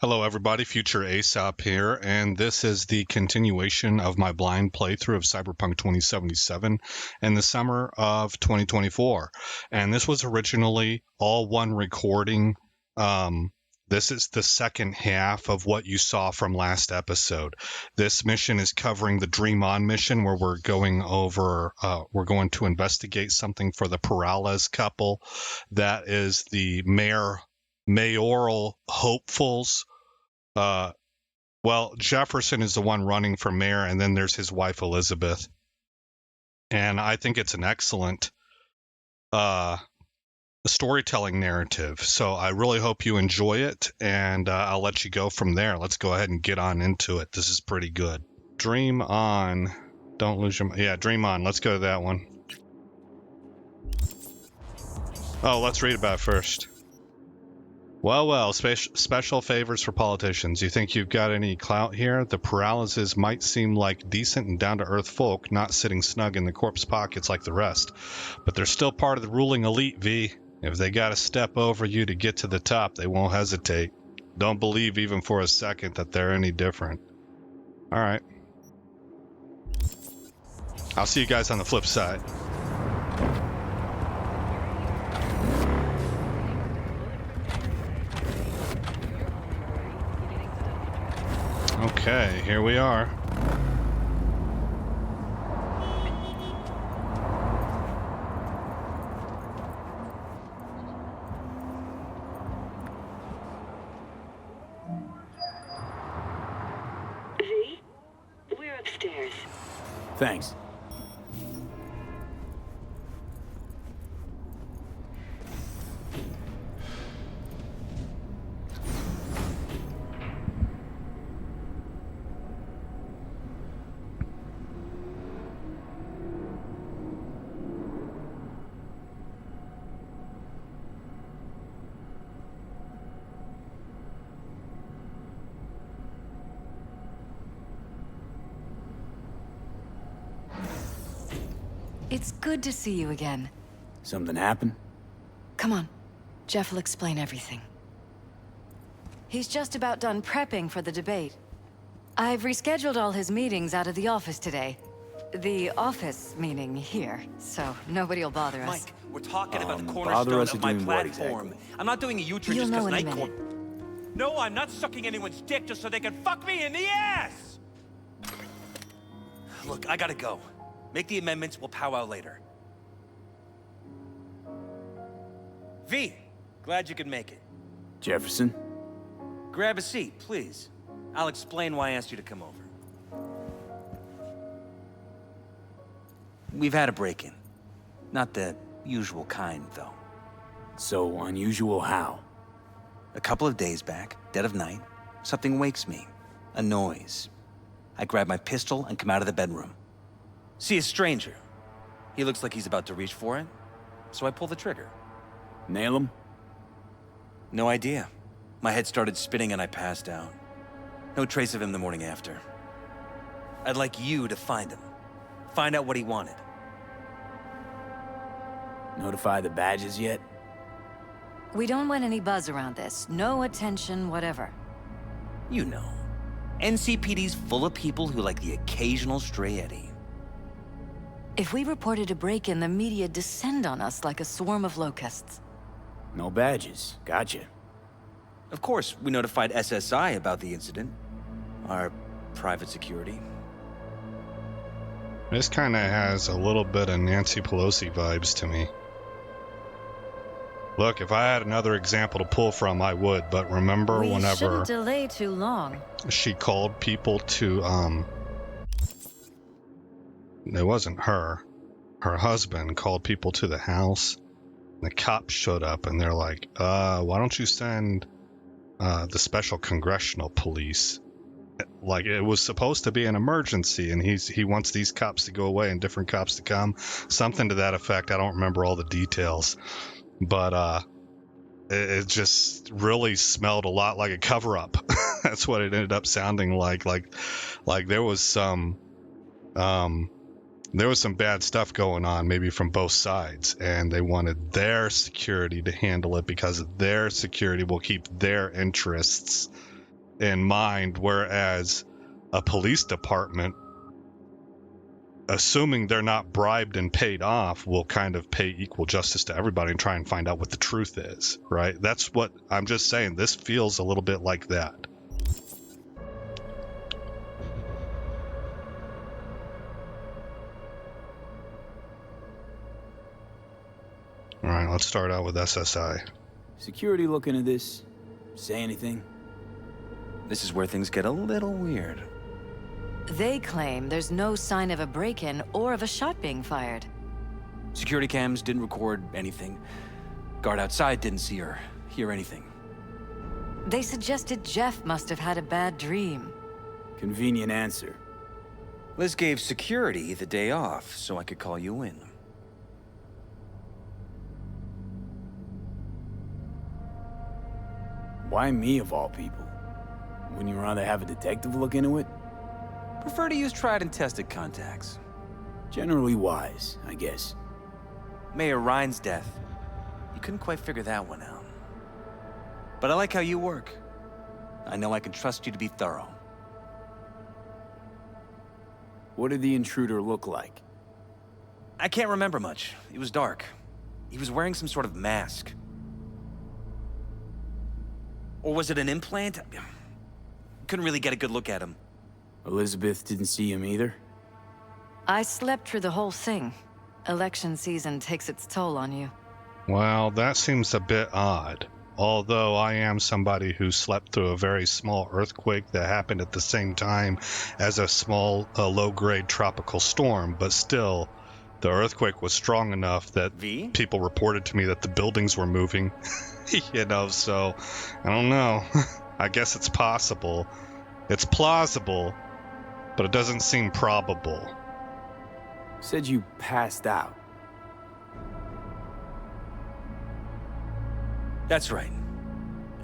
Hello everybody, Future Aesop here, and this is the continuation of my blind playthrough of Cyberpunk 2077 in the summer of 2024. And this was originally all one recording. This is the second half of what you saw from last episode. This mission is covering the Dream On mission where we're going to investigate something for the Perales couple. That is the mayoral hopefuls. Well, Jefferson is the one running for mayor, and then there's his wife, Elizabeth. And I think it's an excellent storytelling narrative. So I really hope you enjoy it, and I'll let you go from there. Let's go ahead and get on into it. This is pretty good. Dream On. Don't lose your mind. Yeah, Dream On. Let's go to that one. Oh, let's read about it first. Well, special favors for politicians. You think you've got any clout here? The Peraleses might seem like decent and down-to-earth folk, not sitting snug in the corpse pockets like the rest. But they're still part of the ruling elite, V. If they gotta step over you to get to the top, they won't hesitate. Don't believe even for a second that they're any different. Alright. I'll see you guys on the flip side. Okay, here we are. V, we're upstairs. Thanks. It's good to see you again. Something happened? Come on. Jeff will explain everything. He's just about done prepping for the debate. I've rescheduled all his meetings out of the office today. The office meaning here, so nobody'll bother us. Mike, we're talking about the bother cornerstone us of my doing what platform. exactly? I'm not doing a U-turn You'll just know because in a Night minute. Court. No, I'm not sucking anyone's dick just so they can fuck me in the ass! Look, I gotta go. Make the amendments, we'll powwow later. V, glad you could make it. Jefferson? Grab a seat, please. I'll explain why I asked you to come over. We've had a break-in. Not the usual kind, though. So unusual how? A couple of days back, dead of night, something wakes me. A noise. I grab my pistol and come out of the bedroom. See a stranger. He looks like he's about to reach for it, so I pull the trigger. Nail him? No idea. My head started spinning and I passed out. No trace of him the morning after. I'd like you to find him. Find out what he wanted. Notify the badges yet? We don't want any buzz around this. No attention, whatever. You know. NCPD's full of people who like the occasional stray eddy. If we reported a break-in, the media descend on us like a swarm of locusts. No badges. Gotcha. Of course, we notified SSI about the incident. Our private security. This kind of has a little bit of Nancy Pelosi vibes to me. Look, if I had another example to pull from, I would, but remember We whenever shouldn't delay too long. she called people to, it wasn't her husband called people to the house, and the cops showed up, and they're like, why don't you send the special congressional police? Like, it was supposed to be an emergency, and he wants these cops to go away and different cops to come. Something to that effect. I don't remember all the details. But it just really smelled a lot like a cover-up. That's what it ended up sounding like. Like there was some bad stuff going on, maybe from both sides, and they wanted their security to handle it because their security will keep their interests in mind, whereas a police department, assuming they're not bribed and paid off, will kind of pay equal justice to everybody and try and find out what the truth is, right? That's what I'm just saying. This feels a little bit like that. All right, let's start out with SSI. Security looking at this? Say anything? This is where things get a little weird. They claim there's no sign of a break-in or of a shot being fired. Security cams didn't record anything. Guard outside didn't see or hear anything. They suggested Jeff must have had a bad dream. Convenient answer. Liz gave security the day off so I could call you in. Why me of all people? Wouldn't you rather have a detective look into it? Prefer to use tried and tested contacts. Generally wise, I guess. Mayor Ryan's death. You couldn't quite figure that one out. But I like how you work. I know I can trust you to be thorough. What did the intruder look like? I can't remember much. It was dark. He was wearing some sort of mask. Or was it an implant? Couldn't really get a good look at him. Elizabeth didn't see him either? I slept through the whole thing. Election season takes its toll on you. Well, that seems a bit odd. Although I am somebody who slept through a very small earthquake that happened at the same time as a small, low-grade tropical storm, but still, the earthquake was strong enough that V? people reported to me that the buildings were moving. You know, so, I don't know. I guess it's possible. It's plausible, but it doesn't seem probable. Said you passed out. That's right.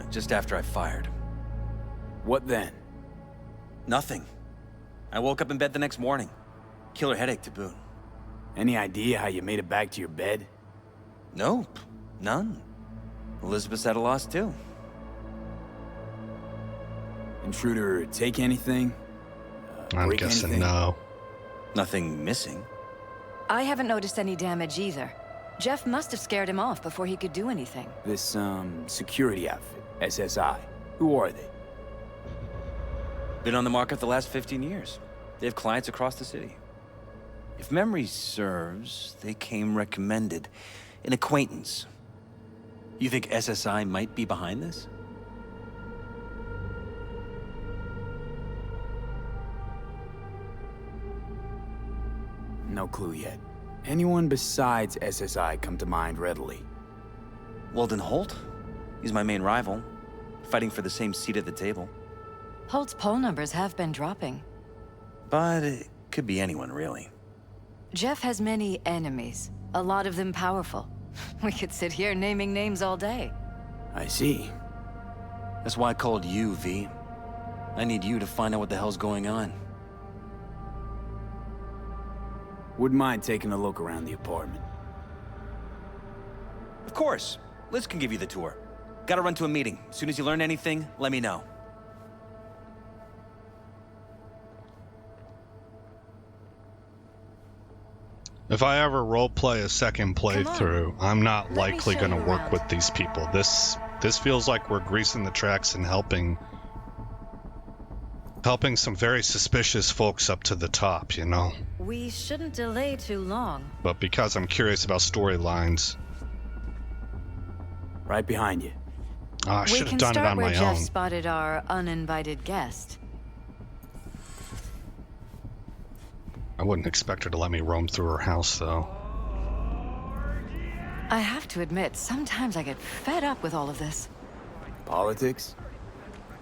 Just after I fired. What then? Nothing. I woke up in bed the next morning. Killer headache to boot. Any idea how you made it back to your bed? Nope. None. Elizabeth's at a loss too. Intruder take anything? I'm Break guessing anything? no. Nothing missing. I haven't noticed any damage either. Jeff must have scared him off before he could do anything. This, security outfit, SSI. Who are they? Been on the market the last 15 years. They have clients across the city. If memory serves, they came recommended. An acquaintance. You think SSI might be behind this? No clue yet. Anyone besides SSI come to mind readily? Weldon Holt? He's my main rival. Fighting for the same seat at the table. Holt's poll numbers have been dropping. But it could be anyone, really. Jeff has many enemies, a lot of them powerful. We could sit here naming names all day. I see. That's why I called you, V. I need you to find out what the hell's going on. Wouldn't mind taking a look around the apartment. Of course. Liz can give you the tour. Gotta run to a meeting. As soon as you learn anything, let me know. If I ever roleplay a second playthrough, I'm not likely show going to you work around. with these people. This feels like we're greasing the tracks and helping some very suspicious folks up to the top, you know? We shouldn't delay too long. But because I'm curious about storylines, Right behind you. I We should have can done it start on where my Jeff own. spotted our uninvited guest. I wouldn't expect her to let me roam through her house, though. I have to admit, sometimes I get fed up with all of this. Politics?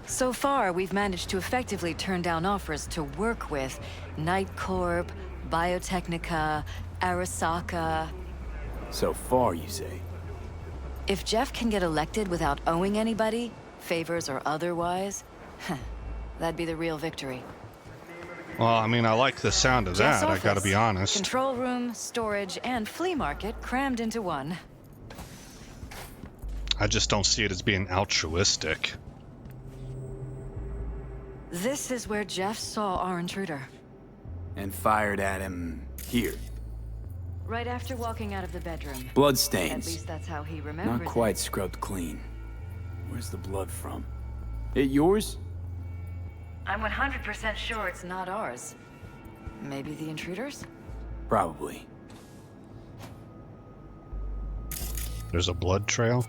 So far, we've managed to effectively turn down offers to work with Night Corp, Biotechnica, Arasaka. So far, you say. If Jeff can get elected without owing anybody, favors or otherwise, that'd be the real victory. Well, I mean, I like the sound of Jeff's that, I gotta office, be honest. Control room, storage, and flea market crammed into one. I just don't see it as being altruistic. This is where Jeff saw our intruder. And fired at him here. Right after walking out of the bedroom. At Bloodstains. least that's how he remembers Not quite scrubbed clean. Where's the blood from? It yours? I'm 100% sure it's not ours. Maybe the intruder's? Probably. There's a blood trail.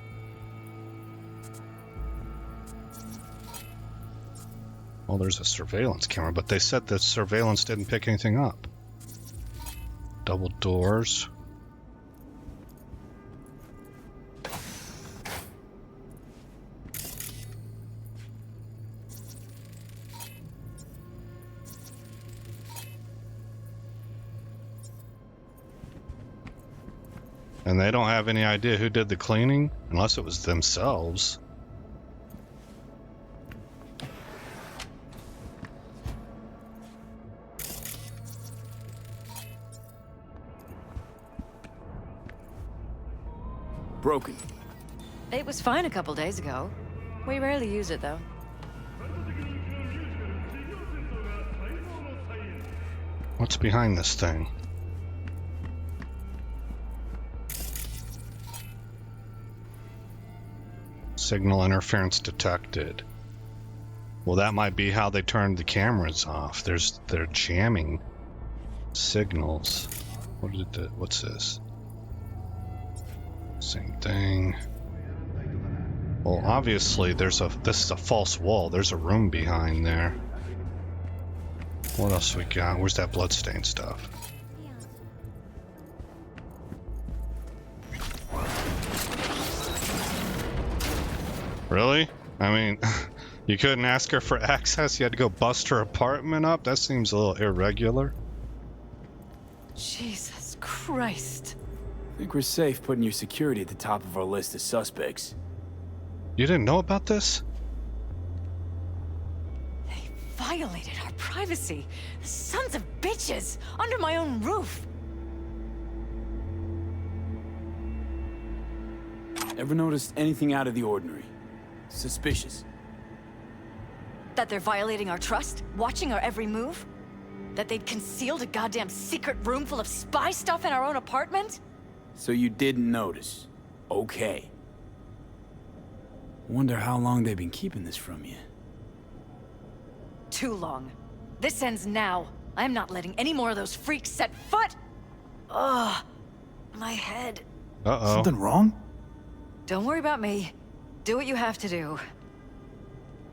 Well, there's a surveillance camera, but they said the surveillance didn't pick anything up. Double doors. And they don't have any idea who did the cleaning, unless it was themselves. Broken. It was fine a couple days ago. We rarely use it, though. What's behind this thing? Signal interference detected. Well, that might be how they turned the cameras off. They're jamming signals. What's this? Same thing. Well, obviously this is a false wall. There's a room behind there. What else we got? Where's that bloodstain stuff? Really? I mean, you couldn't ask her for access? You had to go bust her apartment up? That seems a little irregular. Jesus Christ. I think we're safe putting your security at the top of our list of suspects. You didn't know about this? They violated our privacy. Sons of bitches! Under my own roof! Ever noticed anything out of the ordinary? Suspicious? That they're violating our trust? Watching our every move? That they'd concealed a goddamn secret room full of spy stuff in our own apartment? So you didn't notice. Okay. Wonder how long they've been keeping this from you. Too long. This ends now. I'm not letting any more of those freaks set foot! Ugh. My head. Uh-oh. Something wrong? Don't worry about me. Do what you have to do.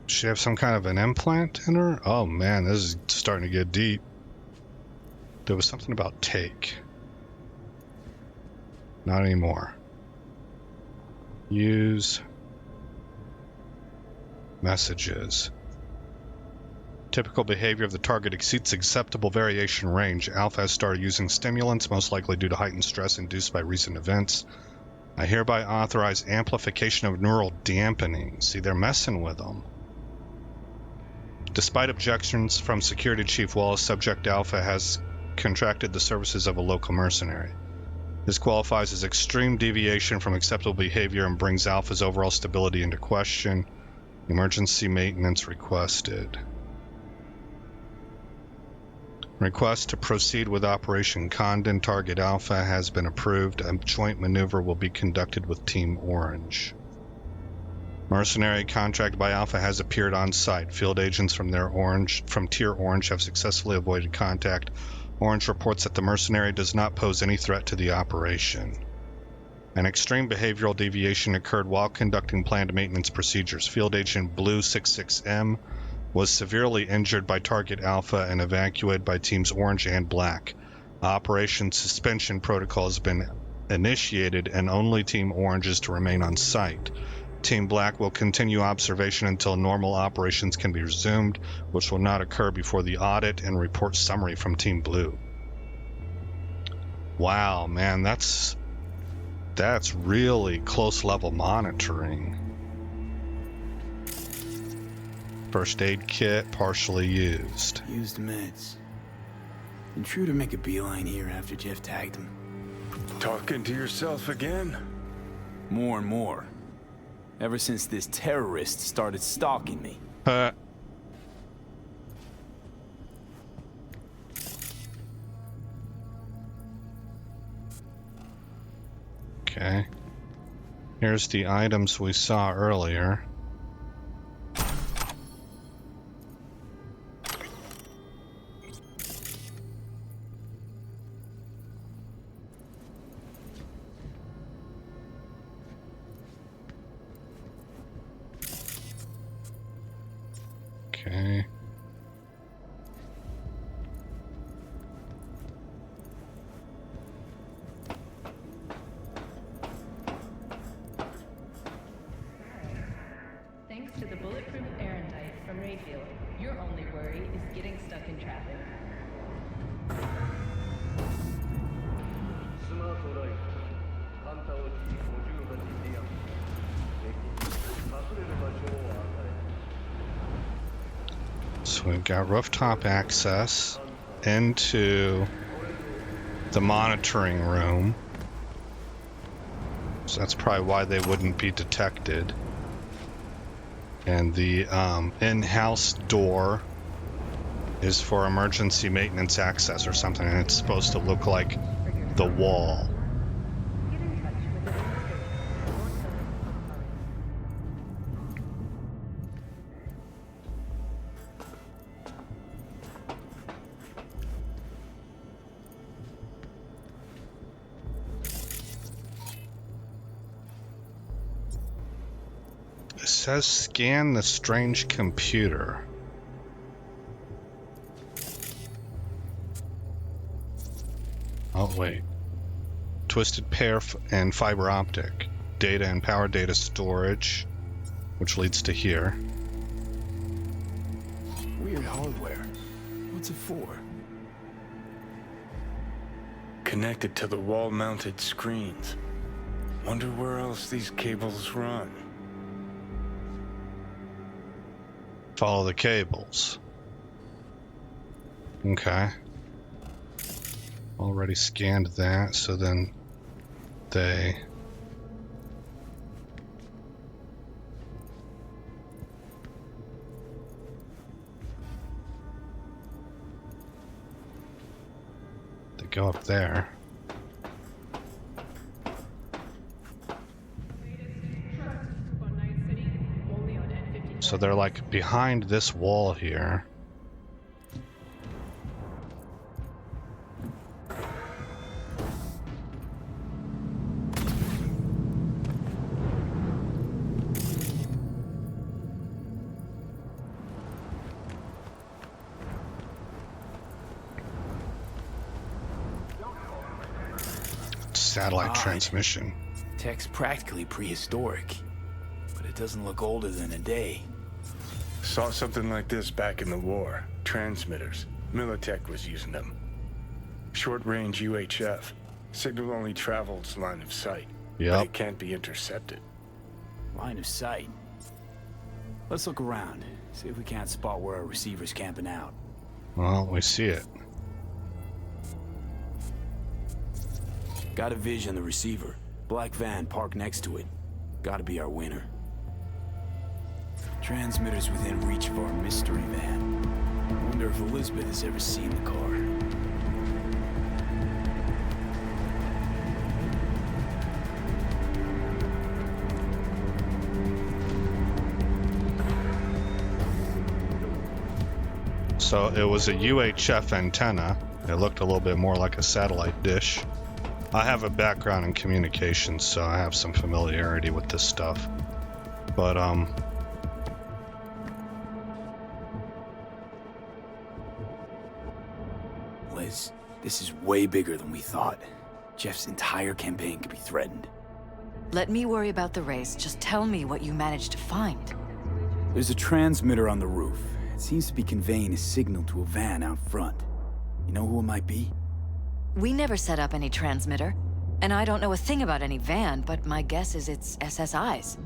Does she have some kind of an implant in her? Oh man, this is starting to get deep. There was something about take. Not anymore. Use messages. Typical behavior of the target exceeds acceptable variation range. Alpha has started using stimulants, most likely due to heightened stress induced by recent events. I hereby authorize amplification of neural dampening. See, they're messing with them. Despite objections from Security Chief Wallace, Subject Alpha has contracted the services of a local mercenary. This qualifies as extreme deviation from acceptable behavior and brings Alpha's overall stability into question. Emergency maintenance requested. Request to proceed with Operation Condon. Target Alpha has been approved. A joint maneuver will be conducted with Team Orange. Mercenary contracted by Alpha has appeared on site. Field agents from Tier Orange have successfully avoided contact. Orange reports that the mercenary does not pose any threat to the operation. An extreme behavioral deviation occurred while conducting planned maintenance procedures. Field Agent Blue 66M was severely injured by Target Alpha and evacuated by Teams Orange and Black. Operation suspension protocol has been initiated and only Team Orange is to remain on site. Team Black will continue observation until normal operations can be resumed, which will not occur before the audit and report summary from Team Blue. Wow, man, that's really close level monitoring. First aid kit partially used. Used meds. Intruder make a beeline here after Jeff tagged him. Talking to yourself again? More and more. Ever since this terrorist started stalking me. Okay. Here's the items we saw earlier. Okay. Thanks to the bulletproof Erendite from Rayfield, your only worry is getting stuck in traffic. So we've got rooftop access into the monitoring room. So that's probably why they wouldn't be detected. And the in-house door is for emergency maintenance access or something, and it's supposed to look like the wall. Get in touch with the administration. More time upcoming. It says scan the strange computer. Oh, wait. Twisted pair and fiber optic. Data and power data storage, which leads to here. Weird hardware. What's it for? Connected to the wall-mounted screens. Wonder where else these cables run. Follow the cables. Okay. Already scanned that, so then they... They go up there. So they're like behind this wall here. Satellite Odd. transmission. Tech's practically prehistoric, but it doesn't look older than a day. Saw something like this back in the war. Transmitters. Militech was using them. Short-range UHF. Signal only travels line of sight. But Yep. it can't be intercepted. Line of sight. Let's look around, see if we can't spot where our receiver's camping out. Well, we see it. Got a vision the receiver. Black van parked next to it. Gotta be our winner. Transmitters within reach of our mystery van. Wonder if Elizabeth has ever seen the car. So it was a UHF antenna. It looked a little bit more like a satellite dish. I have a background in communications, so I have some familiarity with this stuff. But, Liz, this is way bigger than we thought. Jeff's entire campaign could be threatened. Let me worry about the race. Just tell me what you managed to find. There's a transmitter on the roof. It seems to be conveying a signal to a van out front. You know who it might be? We never set up any transmitter, and I don't know a thing about any van, but my guess is it's SSI's.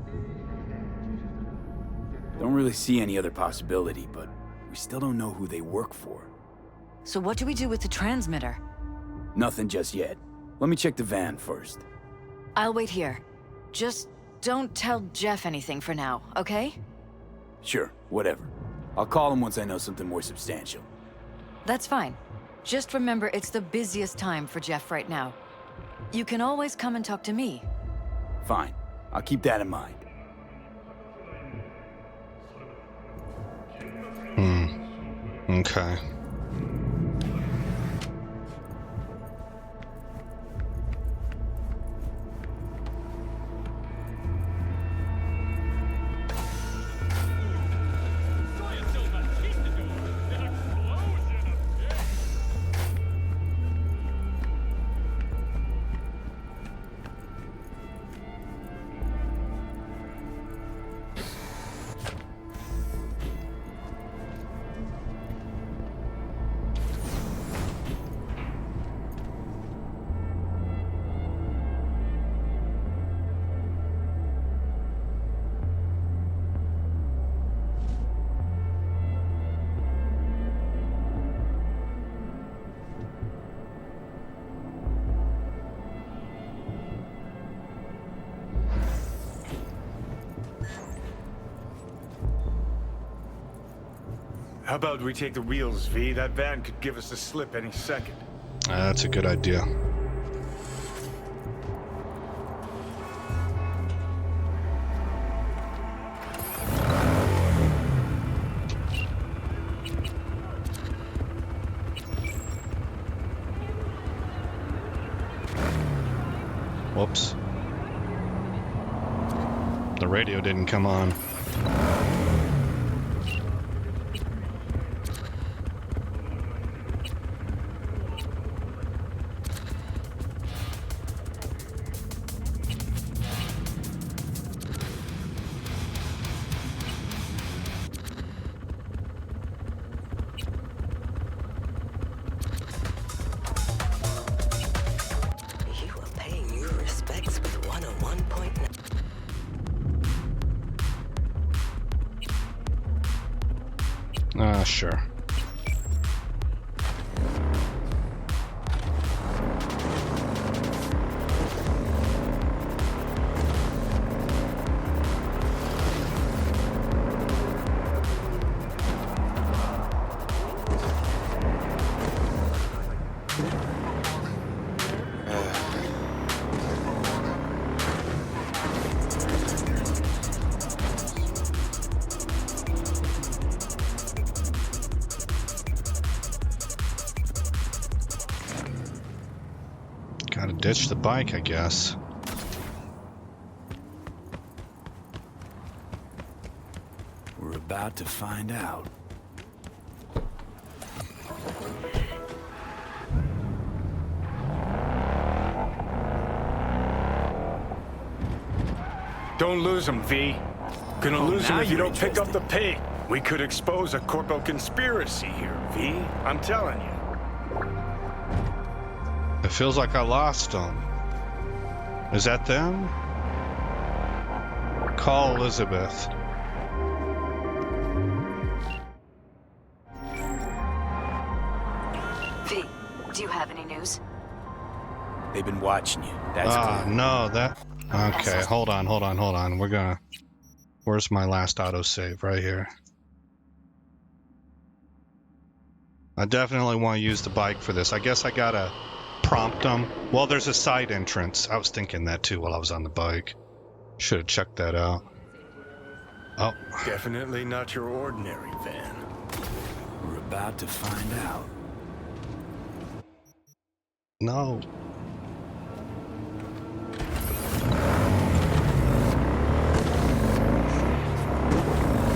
Don't really see any other possibility, but we still don't know who they work for. So what do we do with the transmitter? Nothing just yet. Let me check the van first. I'll wait here. Just don't tell Jeff anything for now, okay? Sure, whatever. I'll call him once I know something more substantial. That's fine. Just remember it's the busiest time for Jeff right now. You can always come and talk to me. Fine. I'll keep that in mind. Okay. How about we take the wheels, V? That van could give us a slip any second. That's a good idea. Whoops. The radio didn't come on. You are paying your respects with 101.9. Sure. Gotta ditch the bike, I guess. We're about to find out. Don't lose him, V. Gonna Oh, lose him now if you you're don't pick up interested. the pace. We could expose a corpo conspiracy here, V. I'm telling you. It feels like I lost them. Is that them? Call Elizabeth. V, do you have any news? They've been watching you. That's clear. No, that... Okay, hold on. We're gonna... Where's my last autosave? Right here. I definitely want to use the bike for this. I guess I gotta prompt them. Well, there's a side entrance. I was thinking that too while I was on the bike. Should have checked that out. Oh, Definitely not your ordinary van. We're about to find out. no.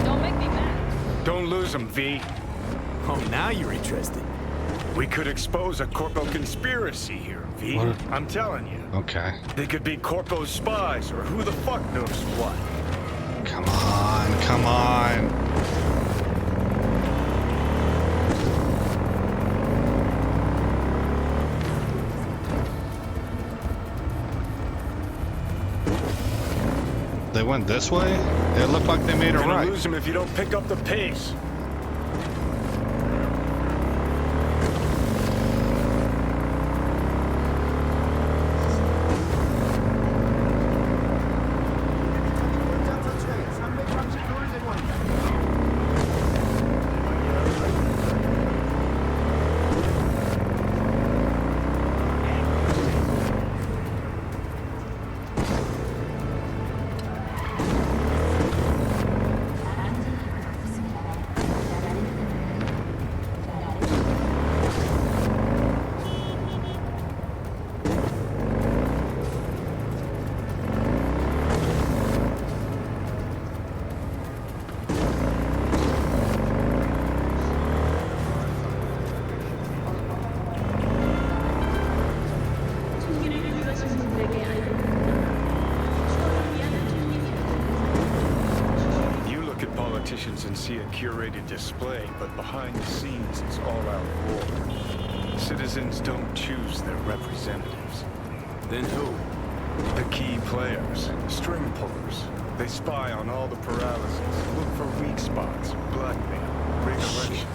Don't make me mad. Don't lose him, V. Oh, now you're interested. We could expose a corpo conspiracy here, V. What? I'm telling you. Okay. They could be corpo spies or who the fuck knows what. Come on, come on. They went this way? It looked like they made a You're gonna right. lose him if you don't pick up the pace. politicians and see a curated display, but behind the scenes it's all-out war. Citizens don't choose their representatives. Then who? The key players, string pullers. They spy on all the paralyses, look for weak spots, blackmail, rig elections.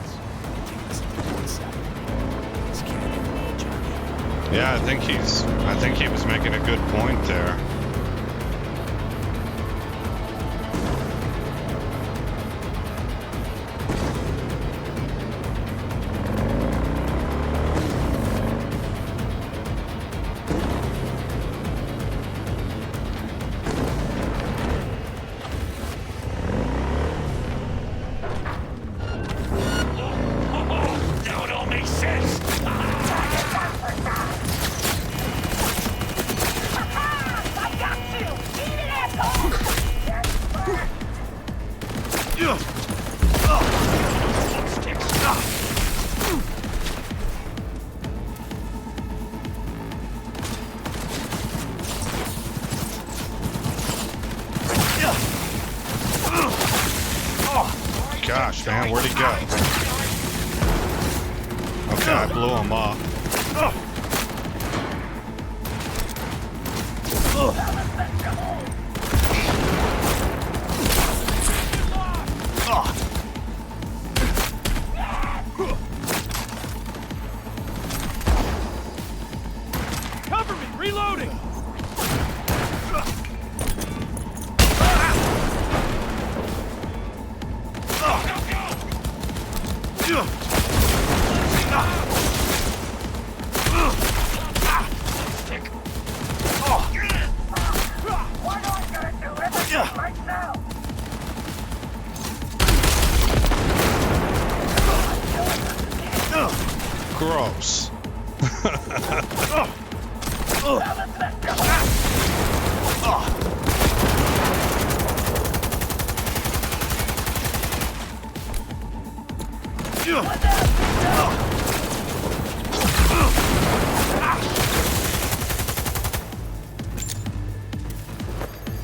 Yeah, I think he was making a good point there. Now it all makes sense! Gosh, man, where'd he go? Okay, I blew him up. Cover me! Reloading! Gross.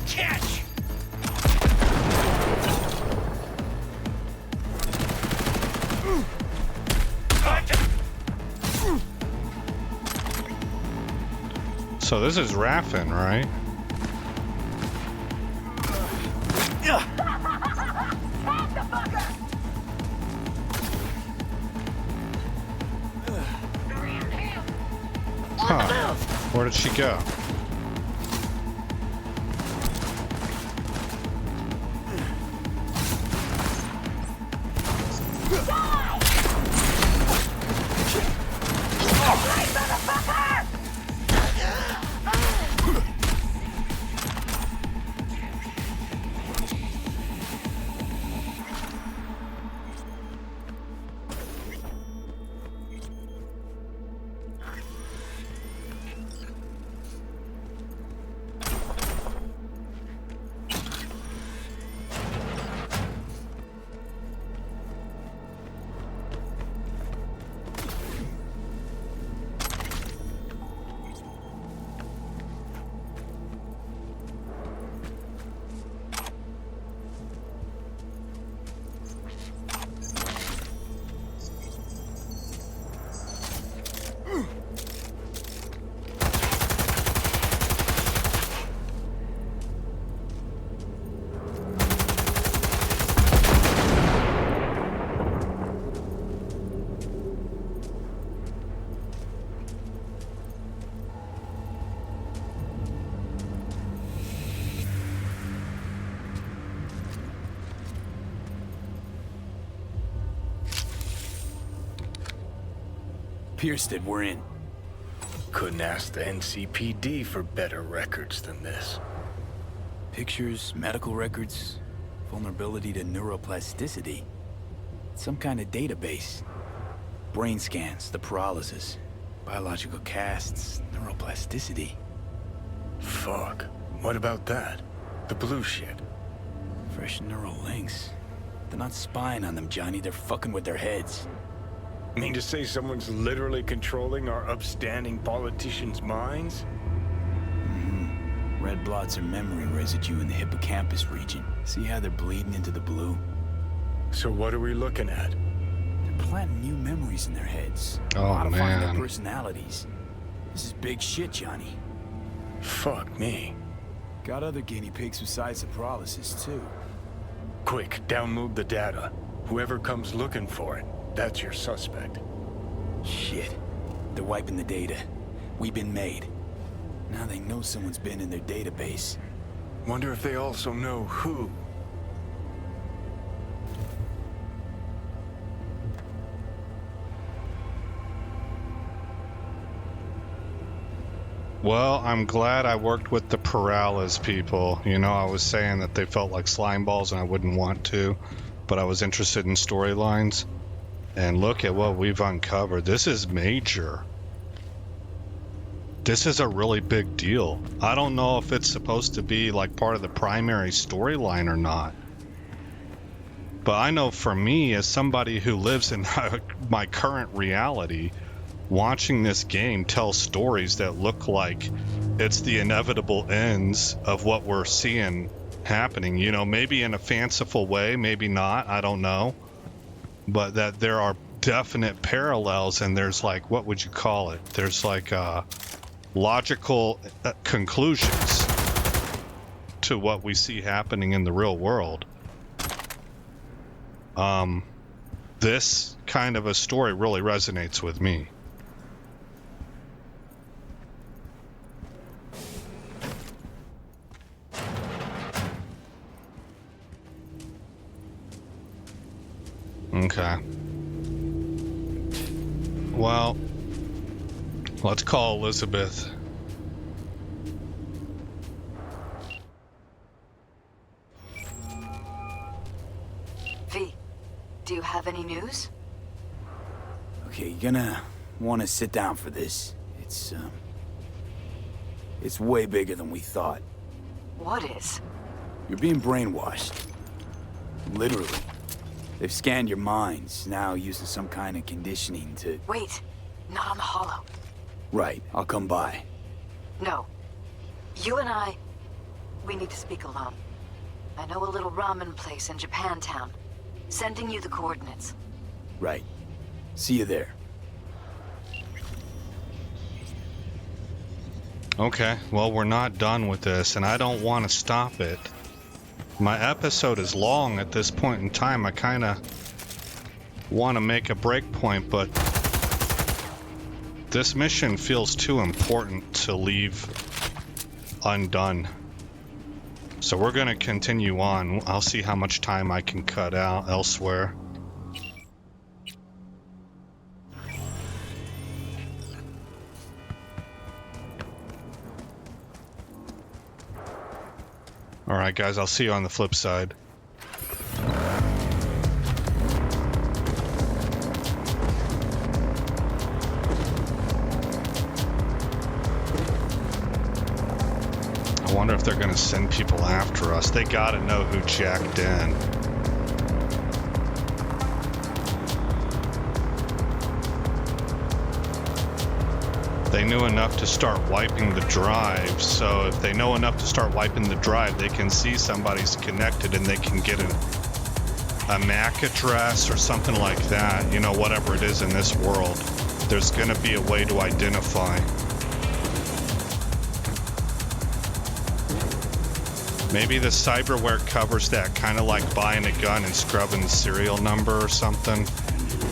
Catch! So this is Raffin, right? Huh. Where did she go? Pierced it, we're in. Couldn't ask the NCPD for better records than this. Pictures, medical records, vulnerability to neuroplasticity. Some kind of database. Brain scans, the paralysis, biological casts, neuroplasticity. Fuck. What about that? The blue shit. Fresh neural links. They're not spying on them, Johnny. They're fucking with their heads. Mean to say someone's literally controlling our upstanding politicians' minds? Red blots are memory residue in the hippocampus region. See how they're bleeding into the blue? So what are we looking at? They're planting new memories in their heads. Oh, modifying their man. personalities. This is big shit, Johnny. Fuck me. Got other guinea pigs besides the paralysis, too. Quick, download the data. Whoever comes looking for it, that's your suspect. Shit. They're wiping the data. We've been made. Now they know someone's been in their database. Wonder if they also know who. Well, I'm glad I worked with the Paralysis people. You know, I was saying that they felt like slime balls and I wouldn't want to, but I was interested in storylines. And look at what we've uncovered. This is major. This is a really big deal. I don't know if it's supposed to be like part of the primary storyline or not. But I know for me, as somebody who lives in my current reality, watching this game tell stories that look like it's the inevitable ends of what we're seeing happening. You know, maybe in a fanciful way, maybe not, I don't know. But that there are definite parallels, and there's like, what would you call it? There's like logical conclusions to what we see happening in the real world. This kind of a story really resonates with me. Okay. Well, let's call Elizabeth. V, do you have any news? Okay, you're gonna want to sit down for this. It's way bigger than we thought. What is? You're being brainwashed. Literally. They've scanned your minds, now using some kind of conditioning to... Wait, not on the holo. Right, I'll come by. No. You and I, we need to speak alone. I know a little ramen place in Japantown. Sending you the coordinates. Right. See you there. Okay, well, we're not done with this, and I don't want to stop it. My episode is long at this point in time. I kind of want to make a break point, but this mission feels too important to leave undone. So we're going to continue on. I'll see how much time I can cut out elsewhere. Alright guys, I'll see you on the flip side. I wonder if they're gonna send people after us. They gotta know who jacked in. They knew enough to start wiping the drive, so if they know enough to start wiping the drive, they can see somebody's connected and they can get a MAC address or something like that, you know, whatever it is in this world. There's gonna be a way to identify. Maybe the cyberware covers that, kind of like buying a gun and scrubbing the serial number or something.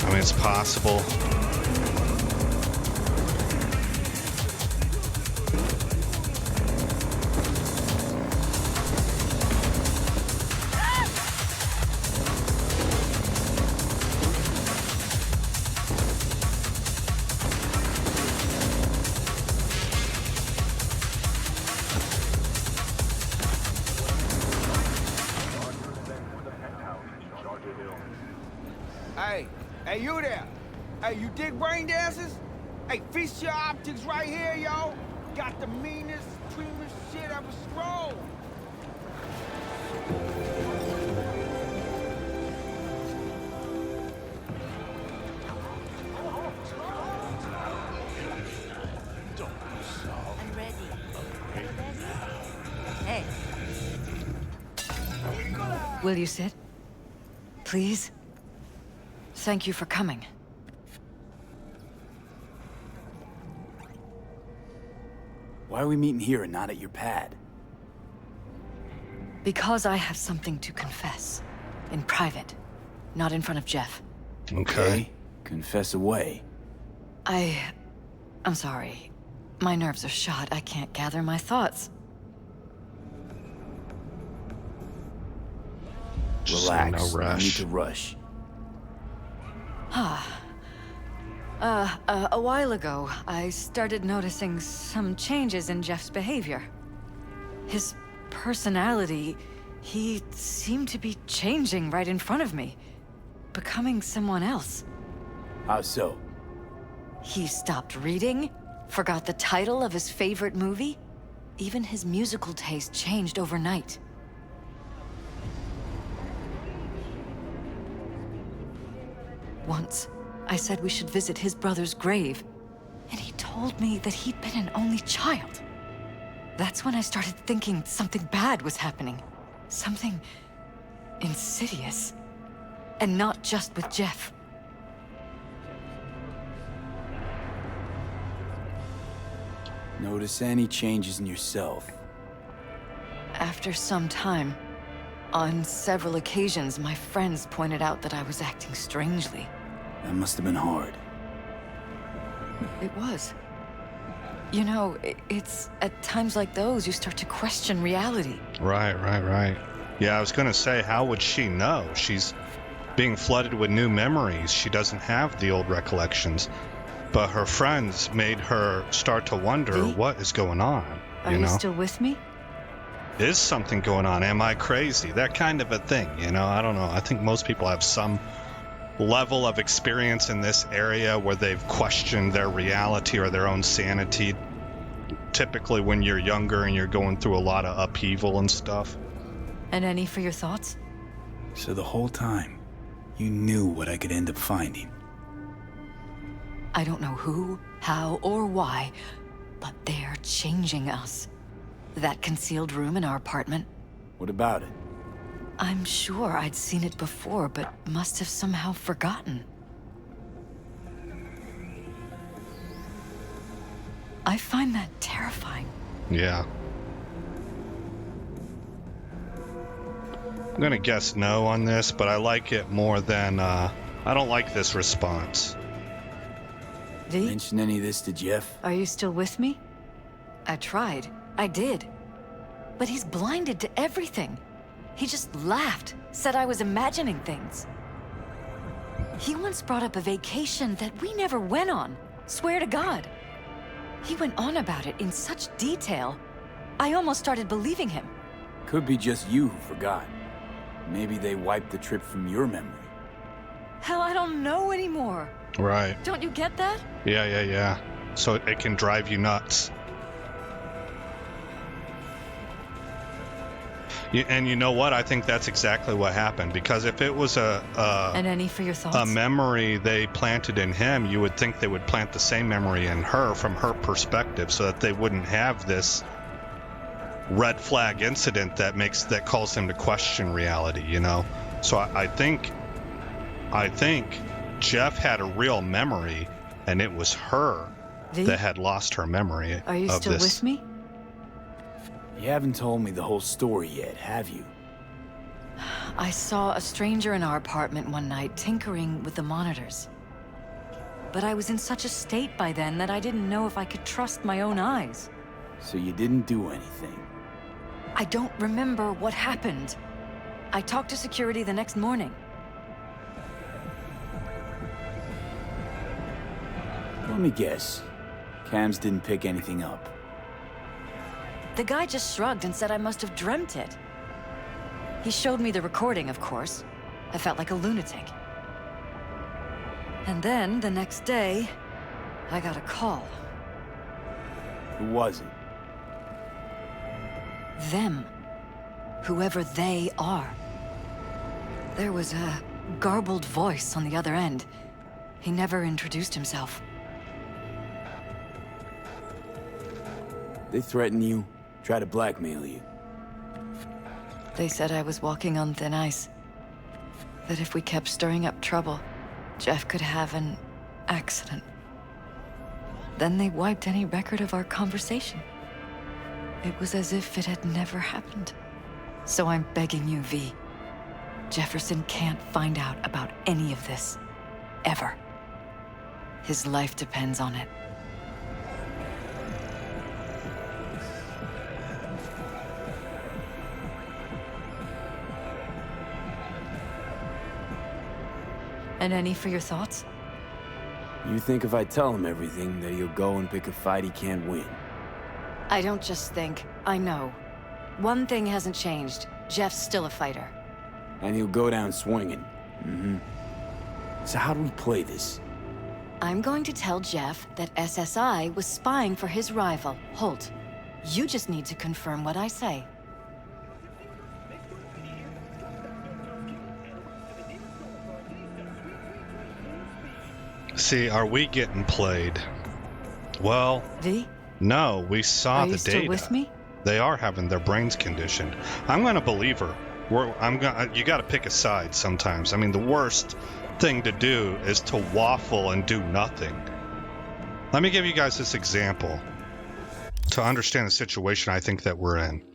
I mean, it's possible. Hey, you there? Hey, you dig brain dances? Hey, feast your optics right here, yo. Got the meanest, creamiest shit ever scrolled. I'm ready. Hey. Will you sit? Please? Thank you for coming. Why are we meeting here and not at your pad? Because I have something to confess. In private. Not in front of Jeff. Okay. Confess away. I'm sorry. My nerves are shot. I can't gather my thoughts. Relax. No No rush. need to rush. A while ago, I started noticing some changes in Jeff's behavior. His personality, he seemed to be changing right in front of me. Becoming someone else. How so? He stopped reading, forgot the title of his favorite movie. Even his musical taste changed overnight. Once, I said we should visit his brother's grave, and he told me that he'd been an only child. That's when I started thinking something bad was happening. Something insidious. And not just with Jeff. Notice any changes in yourself? After some time, on several occasions, my friends pointed out that I was acting strangely. That must have been hard. It was. You know, it's at times like those you start to question reality. Right. Yeah, I was gonna say, how would she know? She's being flooded with new memories. She doesn't have the old recollections. But her friends made her start to wonder V? what is going on. Are you still with me? Is something going on? Am I crazy? That kind of a thing, you know? I don't know. I think most people have some level of experience in this area where they've questioned their reality or their own sanity. Typically when you're younger and you're going through a lot of upheaval and stuff. And any for your thoughts? So the whole time, you knew what I could end up finding. I don't know who, how, or why, but they're changing us. That concealed room in our apartment, What about it? I'm sure I'd seen it before, but must have somehow forgotten. I find that terrifying. Yeah. I'm gonna guess no on this, but I like it more than, I don't like this response. V, Mention any of this to Jeff? are you still with me? I tried. I did. But he's blinded to everything. He just laughed, said I was imagining things. He once brought up a vacation that we never went on. Swear to God. He went on about it in such detail. I almost started believing him. Could be just you who forgot. Maybe they wiped the trip from your memory. Hell, I don't know anymore. Right. Don't you get that? Yeah. So it can drive you nuts. And you know what? I think that's exactly what happened. Because if it was And any for your thoughts? a memory they planted in him, you would think they would plant the same memory in her from her perspective, so that they wouldn't have this red flag incident that calls him to question reality. You know. So I think Jeff had a real memory, and it was her V, that had lost her memory. are you of still this. with me? You haven't told me the whole story yet, have you? I saw a stranger in our apartment one night tinkering with the monitors. But I was in such a state by then that I didn't know if I could trust my own eyes. So you didn't do anything? I don't remember what happened. I talked to security the next morning. Let me guess. Cams didn't pick anything up. The guy just shrugged and said I must have dreamt it. He showed me the recording, of course. I felt like a lunatic. And then, the next day, I got a call. Who was it? Them. Whoever they are. There was a garbled voice on the other end. He never introduced himself. They threaten you, try to blackmail you. They said I was walking on thin ice. That if we kept stirring up trouble, Jeff could have an accident. Then they wiped any record of our conversation. It was as if it had never happened. So I'm begging you, V. Jefferson can't find out about any of this. Ever. His life depends on it. And any for your thoughts? You think if I tell him everything, that he'll go and pick a fight he can't win? I don't just think, I know. One thing hasn't changed. Jeff's still a fighter. And he'll go down swinging. Mm-hmm. So how do we play this? I'm going to tell Jeff that SSI was spying for his rival, Holt. You just need to confirm what I say. See, are we getting played? Well, V? no, we saw Are the you data. still with me? They are having their brains conditioned. I'm gonna believe her. You gotta pick a side sometimes. I mean, the worst thing to do is to waffle and do nothing. Let me give you guys this example to understand the situation I think that we're in.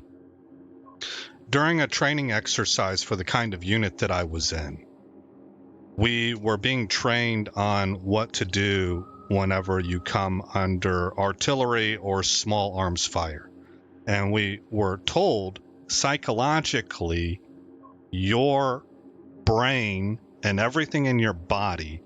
During a training exercise for the kind of unit that I was in, we were being trained on what to do whenever you come under artillery or small arms fire. And we were told psychologically your brain and everything in your body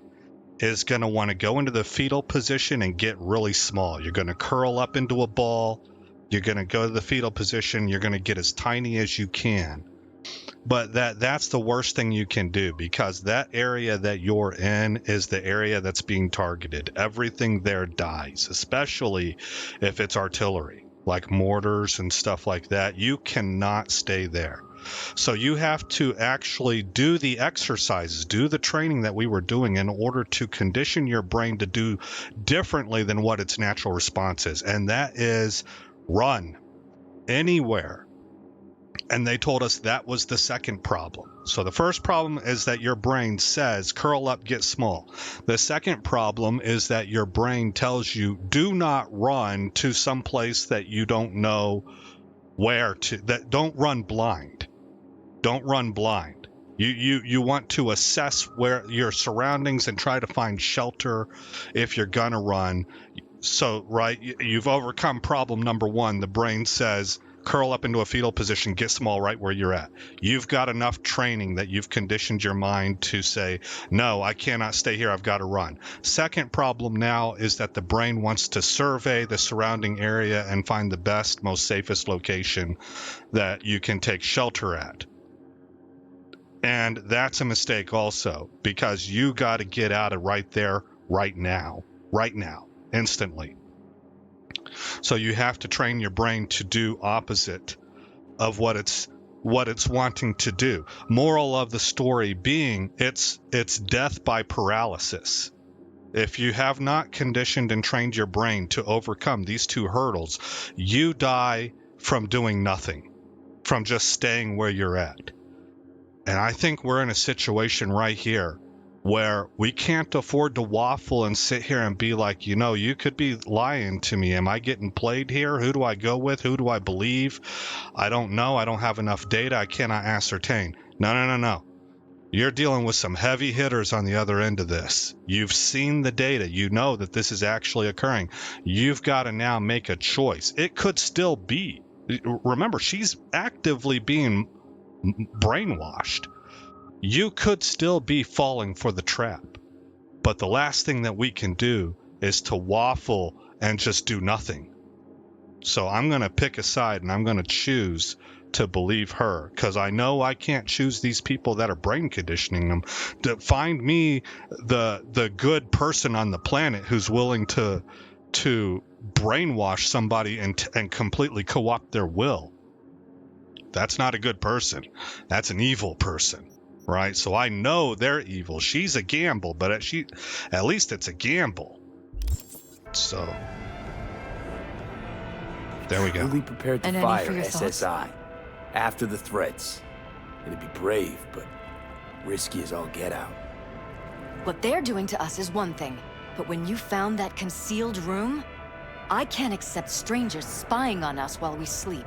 is going to want to go into the fetal position and get really small. You're going to curl up into a ball. You're going to go to the fetal position. You're going to get as tiny as you can. But that's the worst thing you can do, because that area that you're in is the area that's being targeted. Everything there dies, especially if it's artillery, like mortars and stuff like that. You cannot stay there. So you have to actually do the exercises, do the training that we were doing in order to condition your brain to do differently than what its natural response is. And that is run anywhere. And they told us that was the second problem. So the first problem is that your brain says, curl up, get small. The second problem is that your brain tells you, do not run to some place that you don't know where to, that don't run blind. Don't run blind. You want to assess where your surroundings and try to find shelter if you're gonna run. So, right, you've overcome problem number one. The brain says, curl up into a fetal position, get small right where you're at. You've got enough training that you've conditioned your mind to say, no, I cannot stay here, I've got to run. Second problem now is that the brain wants to survey the surrounding area and find the best, most safest location that you can take shelter at. And that's a mistake also, because you got to get out of right there, right now, instantly. So you have to train your brain to do opposite of what it's wanting to do. Moral of the story being, it's death by paralysis. If you have not conditioned and trained your brain to overcome these two hurdles, you die from doing nothing, from just staying where you're at. And I think we're in a situation right here where we can't afford to waffle and sit here and be like, you could be lying to me. Am I getting played here? Who do I go with? Who do I believe? I don't know. I don't have enough data. I cannot ascertain. No. You're dealing with some heavy hitters on the other end of this. You've seen the data. You know that this is actually occurring. You've got to now make a choice. It could still be. Remember, she's actively being brainwashed. You could still be falling for the trap, but the last thing that we can do is to waffle and just do nothing. So I'm going to pick a side and I'm going to choose to believe her, because I know I can't choose these people that are brain conditioning them. To find me the good person on the planet who's willing to brainwash somebody and completely co-opt their will. That's not a good person. That's an evil person. Right, so I know they're evil. She's a gamble, but at least it's a gamble. So there we go. Fully prepared to fire SSI after the threats. It'd be brave, but risky as all get out. What they're doing to us is one thing, but when you found that concealed room, I can't accept strangers spying on us while we sleep.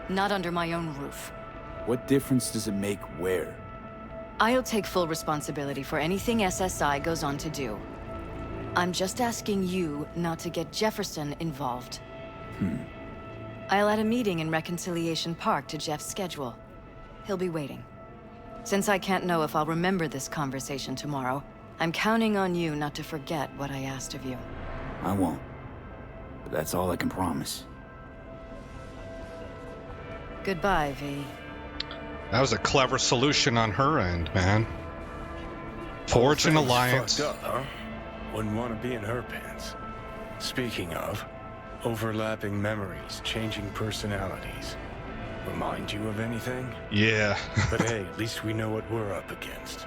Not under my own roof. What difference does it make where? I'll take full responsibility for anything SSI goes on to do. I'm just asking you not to get Jefferson involved. I'll add a meeting in Reconciliation Park to Jeff's schedule. He'll be waiting. Since I can't know if I'll remember this conversation tomorrow, I'm counting on you not to forget what I asked of you. I won't. But that's all I can promise. Goodbye, V. That was a clever solution on her end, man. Forge an alliance. Fucked up, huh? Wouldn't want to be in her pants. Speaking of, overlapping memories, changing personalities. Remind you of anything? Yeah. But hey, at least we know what we're up against.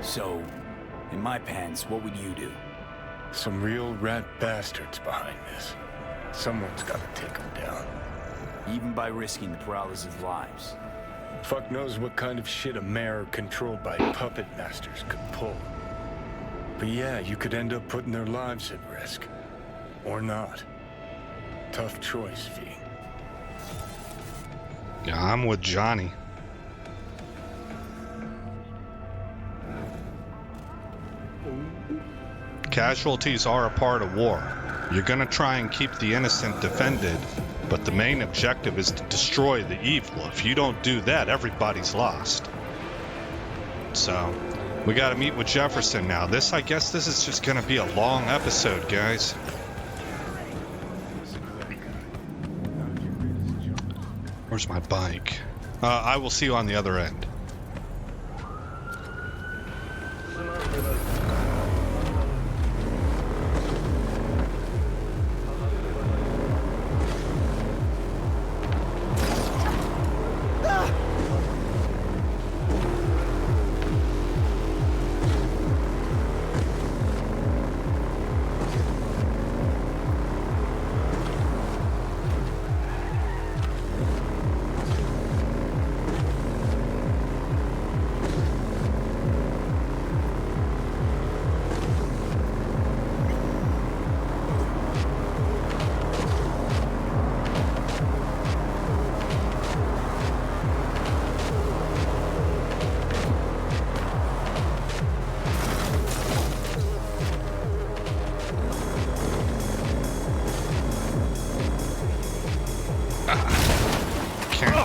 So, in my pants, what would you do? Some real rat bastards behind this. Someone's got to take them down. Even by risking the Peralez's lives. Fuck knows what kind of shit a mayor controlled by puppet masters could pull. But yeah, you could end up putting their lives at risk. Or not. Tough choice, V. Yeah, I'm with Johnny. Casualties are a part of war. You're gonna try and keep the innocent defended, but the main objective is to destroy the evil. If you don't do that, everybody's lost. So, we gotta meet with Jefferson now. I guess this is just gonna be a long episode, guys. Where's my bike? I will see you on the other end.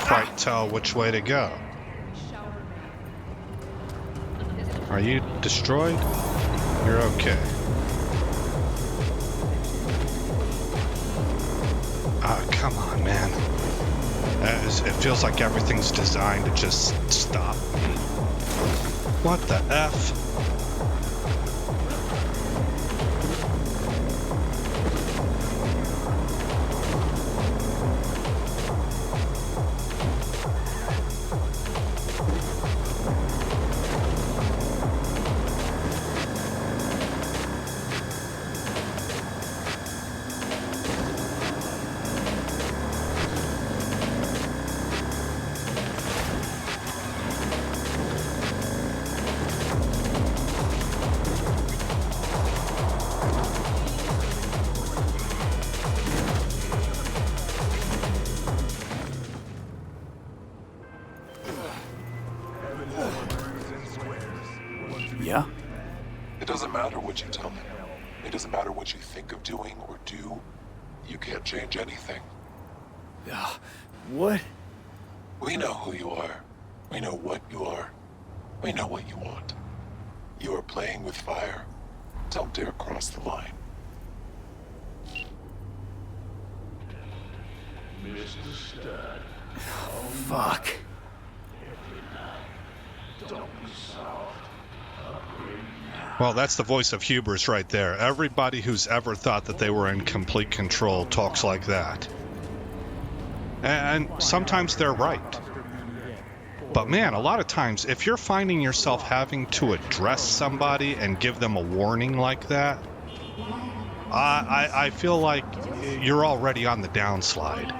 Quite tell which way to go. Are you destroyed? You're okay. Come on, man. It feels like everything's designed to just stop me. What the F? Yeah? It doesn't matter what you tell me. It doesn't matter what you think of doing or do. You can't change anything. What? We know who you are. We know what you are. We know what you want. You are playing with fire. Don't dare cross the line. Mr. Stud. Fuck. Don't be soft. Well, that's the voice of hubris right there. Everybody who's ever thought that they were in complete control talks like that. And sometimes they're right. But man, a lot of times, if you're finding yourself having to address somebody and give them a warning like that, I feel like you're already on the downslide.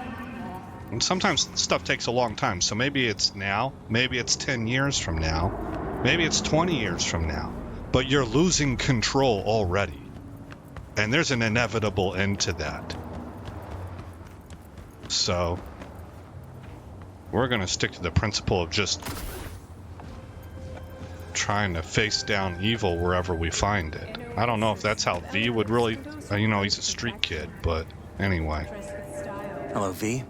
And sometimes stuff takes a long time, so maybe it's now, maybe it's 10 years from now, maybe it's 20 years from now, but you're losing control already. And there's an inevitable end to that. So, we're going to stick to the principle of just trying to face down evil wherever we find it. I don't know if that's how V would really, you know, he's a street kid, but anyway. Hello, V.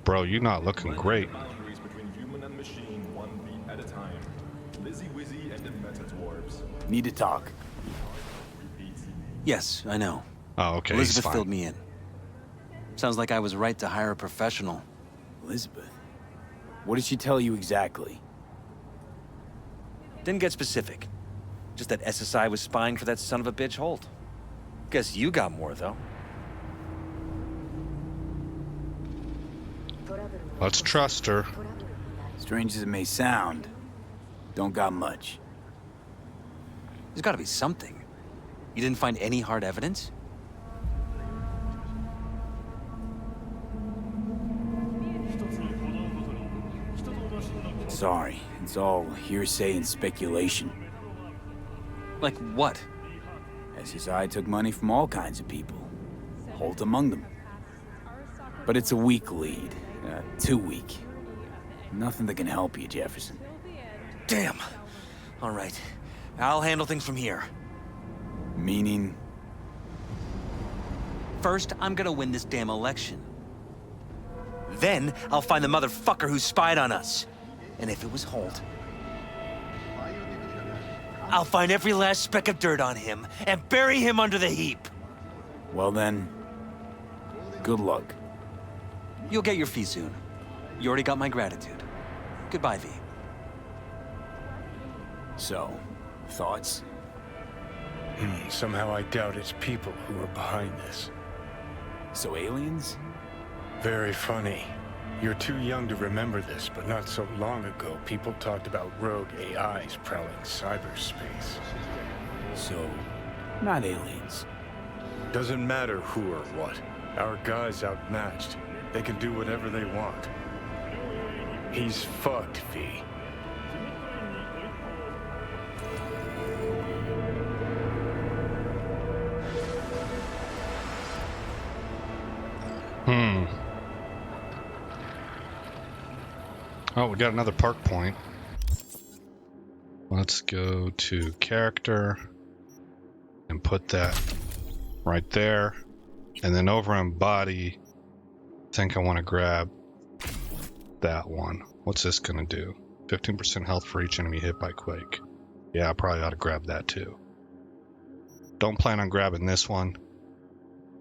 Bro, you're not looking great. Need to talk. Yes, I know. Oh, okay. Elizabeth filled me in. Sounds like I was right to hire a professional. Elizabeth? What did she tell you exactly? Didn't get specific. Just that SSI was spying for that son of a bitch Holt. Guess you got more, though. Let's trust her. Strange as it may sound, don't got much. There's gotta be something. You didn't find any hard evidence? Sorry, it's all hearsay and speculation. Like what? SSI took money from all kinds of people. Holt among them. But it's a weak lead. Too weak. Nothing that can help you, Jefferson. Damn. All right. I'll handle things from here. Meaning? First, I'm gonna win this damn election. Then, I'll find the motherfucker who spied on us. And if it was Holt, I'll find every last speck of dirt on him and bury him under the heap. Well then, good luck. You'll get your fee soon. You already got my gratitude. Goodbye, V. So, thoughts? Somehow I doubt it's people who are behind this. So aliens? Very funny. You're too young to remember this, but not so long ago, people talked about rogue AIs prowling cyberspace. So, not aliens. Doesn't matter who or what. Our guy's outmatched. They can do whatever they want. He's fucked, V. Oh, we got another park point. Let's go to character and put that right there. And then over in body, I think I want to grab that one. What's this going to do? 15% health for each enemy hit by quake. Yeah, I probably ought to grab that too. Don't plan on grabbing this one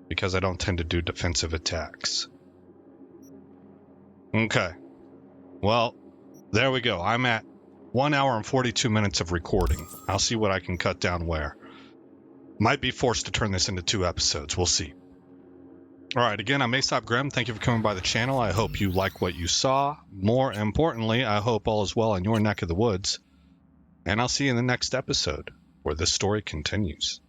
because I don't tend to do defensive attacks. Okay. Well, there we go. I'm at 1 hour and 42 minutes of recording. I'll see what I can cut down where. Might be forced to turn this into 2 episodes. We'll see. Alright, again, I'm Aesop Grimm. Thank you for coming by the channel. I hope you like what you saw. More importantly, I hope all is well in your neck of the woods. And I'll see you in the next episode, where this story continues.